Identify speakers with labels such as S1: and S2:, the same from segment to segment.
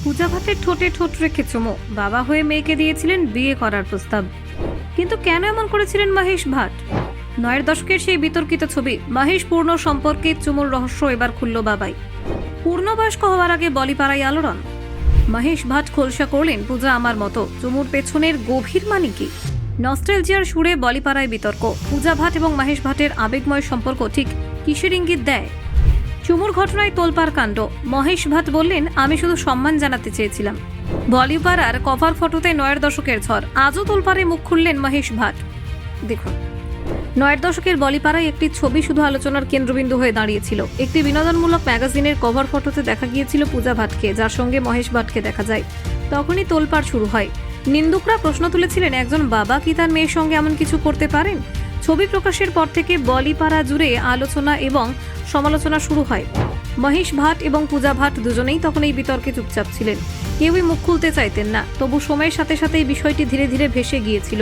S1: পূজা ভাটের ঠোঁটে ঠোঁট রেখে চুমু বাবা হয়ে মেয়েকে দিয়েছিলেন বিয়ে করার প্রস্তাব। কিন্তু কেন এমন করেছিলেন মহেশ ভাট? ৯ দশকের সেই বিতর্কিত ছবি মহেশ পূর্ণ সম্পর্কে চুমুর রহস্য এবার খুলল বাবাই। পূর্ণবয়স্ক হওয়ার আগে বলিপাড়ায় আলোড়ন। মহেশ ভাট খোলসা করলেন পূজা আমার মতো, চুমুর পেছনের গভীর মানে কি? নস্টালজিয়ার সুরে বলিপাড়ায় বিতর্ক। পূজা ভাট এবং মহেশ ভাটের আবেগময় সম্পর্ক ঠিক কিসের ইঙ্গিত দেয়? চুমুর ঘটনায় তোলপাড় কাণ্ড। মহেশ ভাট বললেন, আমি শুধু সম্মান জানাতে চেয়েছিলাম। বলিপাড়ার কভার ফটোতে ৯ দশকের ঝড়। আজও তোলপাড়ে মুখ খুললেন মহেশ ভাট। দেখুন, ৯ দশকের বলিপাড়ায় একটি ছবি শুধু আলোচনার কেন্দ্রবিন্দু হয়ে দাঁড়িয়েছিল। একটি বিনোদনমূলক ম্যাগাজিনের কভার ফটোতে দেখা গিয়েছিল পূজা ভাটকে, যার সঙ্গে মহেশ ভাটকে দেখা যায়। তখনই তোলপাড় শুরু হয়। নিন্দুকরা প্রশ্ন তুলেছিলেন, একজন বাবা কি তার মেয়ের সঙ্গে এমন কিছু করতে পারেন? ছবি প্রকাশের পর থেকে বলিপাড়া জুড়ে আলোচনা এবং সমালোচনা শুরু হয়। মহেশ ভাট এবং পূজা ভাট দুজনেই তখন এই বিতর্কে চুপচাপ ছিলেন, কেউই মুখ খুলতে চাইতেন না। তবু সময়ের সাথে সাথে এই বিষয়টি ধীরে ধীরে ভেসে গিয়েছিল।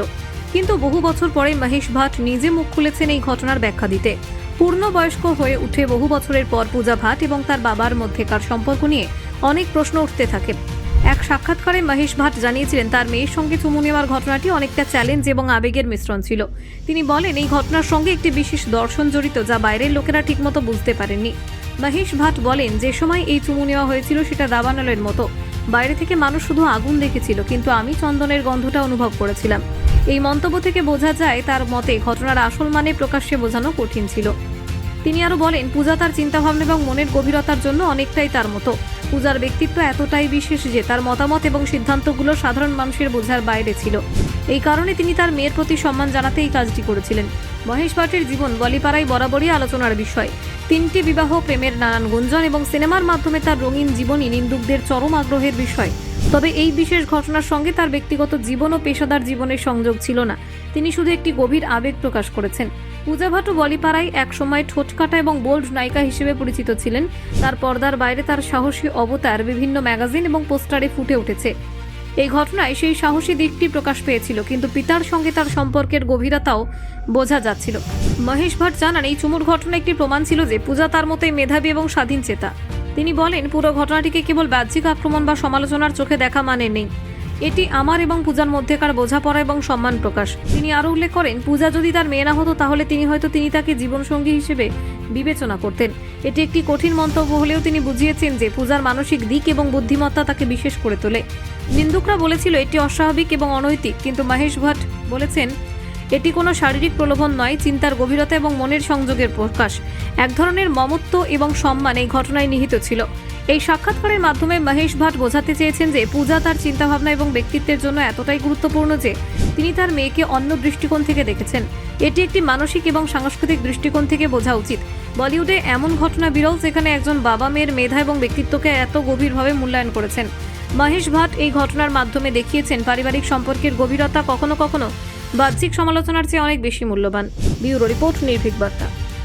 S1: কিন্তু বহু বছর পরে মহেশ ভাট নিজে মুখ খুলেছেন এই ঘটনার ব্যাখ্যা দিতে। পূর্ণবয়স্ক হয়ে উঠে বহু বছরের পর পূজা ভাট এবং তার বাবার মধ্যেকার সম্পর্ক নিয়ে অনেক প্রশ্ন উঠতে থাকে। এক সাক্ষাৎকারে মহেশ ভাট জানিয়েছিলেন, তার মেয়ের সঙ্গে চুমু নেওয়ার ঘটনাটি অনেকটা চ্যালেঞ্জ এবং আবেগের মিশ্রণ ছিল। তিনি বলেন, এই ঘটনার সঙ্গে একটি বিশেষ দর্শন জড়িত, যা বাইরের লোকেরা ঠিকমতো বুঝতে পারেননি। মহেশ ভাট বলেন, যে সময় এই চুমু নেওয়া হয়েছিল সেটা দাবানলের মতো। বাইরে থেকে মানুষ শুধু আগুন দেখেছিল, কিন্তু আমি চন্দনের গন্ধটা অনুভব করেছিলাম। এই মন্তব্য থেকে বোঝা যায় তার মতে ঘটনার আসল মানে প্রকাশ্যে বোঝানো কঠিন ছিল। তিনি আরো বলেন, পূজা তার চিন্তাভাবনা এবং মনের গভীরতার জন্য অনেকটাই তার মতো। পূজার ব্যক্তিত্ব এতটাই বিশেষ যে তার মতামত এবং সিদ্ধান্তগুলো সাধারণ মানুষের বোঝার বাইরে ছিল। এই কারণে তিনি তার মেয়ের প্রতি সম্মান জানাতে এই কাজটি করেছিলেন। মহেশ ভাটের জীবন বলিপাড়ায় বরাবরই আলোচনার বিষয়। 3টি বিবাহ, প্রেমের নানান গুঞ্জন এবং সিনেমার মাধ্যমে তার রঙিন জীবনই নিন্দুকদের চরম আগ্রহের বিষয়। তবে এই বিশেষ ঘটনার সঙ্গে তার ব্যক্তিগত জীবন ও পেশাদার জীবনের সংযোগ ছিল না। তিনি শুধু একটি গভীর আবেগ প্রকাশ করেছেন। পূজা ভাটও বলিপাড়ায় একসময় ঠোঁটকাটা এবং বোল্ড নায়িকা হিসেবে পরিচিত ছিলেন। তার পর্দার বাইরে তার সাহসী অবতার বিভিন্ন ম্যাগাজিন এবং পোস্টারে ফুটে উঠেছে। এই ঘটনায় সেই সাহসী দিকটি প্রকাশ পেয়েছিল, কিন্তু পিতার সঙ্গে তার সম্পর্কের গভীরতাও বোঝা যাচ্ছিল। মহেশ ভাট জানান, এই চুমুর ঘটনা একটি প্রমাণ ছিল যে পূজা তার মতোই মেধাবী এবং স্বাধীন চেতা। তিনি বলেন, পুরো ঘটনাটিকে কেবল বাহ্যিক আক্রমণ বা সমালোচনার চোখে দেখা মানে নেই। এটি আমার এবং পূজার মধ্যেকার বোঝাপড়া এবং সম্মান প্রকাশ। তিনি আরও উল্লেখ করেন, পূজা যদি তার মেয়ে না হতো তাহলে তিনি তাকে জীবনসঙ্গী হিসেবে বিবেচনা করতেন। এটি একটি কঠিন মন্তব্য হলেও তিনি বুঝিয়েছেন যে পূজার মানসিক দিক এবং বুদ্ধিমত্তা তাকে বিশেষ করে তোলে। নিন্দুকরা বলেছিল এটি অস্বাভাবিক এবং অনৈতিক, কিন্তু মহেশ ভাট বলেছেন, এটি কোনো শারীরিক প্রলোভন নয়, চিন্তার গভীরতা এবং মনের সংযোগের প্রকাশ। এক ধরনের মমত্ব এবং সম্মান এই ঘটনায় নিহিত ছিল। এই সাক্ষাৎকারের মাধ্যমে মহেশ ভাট বোঝাতে চেয়েছেন যে পূজা তার চিন্তাভাবনা এবং ব্যক্তিত্বের জন্য এতটাই গুরুত্বপূর্ণ যে তিনি তার মেয়েকে অন্য দৃষ্টিকোণ থেকে দেখেছেন। এটি একটি মানসিক এবং সাংস্কৃতিক দৃষ্টিকোণ থেকে বোঝা উচিত। বলিউডে এমন ঘটনা বিরল যেখানে একজন বাবা মেয়ের মেধা এবং ব্যক্তিত্বকে এত গভীরভাবে মূল্যায়ন করেছেন। মহেশ ভাট এই ঘটনার মাধ্যমে দেখিয়েছেন পারিবারিক সম্পর্কের গভীরতা কখনো কখনো বাহ্যিক সমালোচনার চেয়ে অনেক বেশি মূল্যবান। ব্যুরো রিপোর্ট, নির্ভীক বার্তা।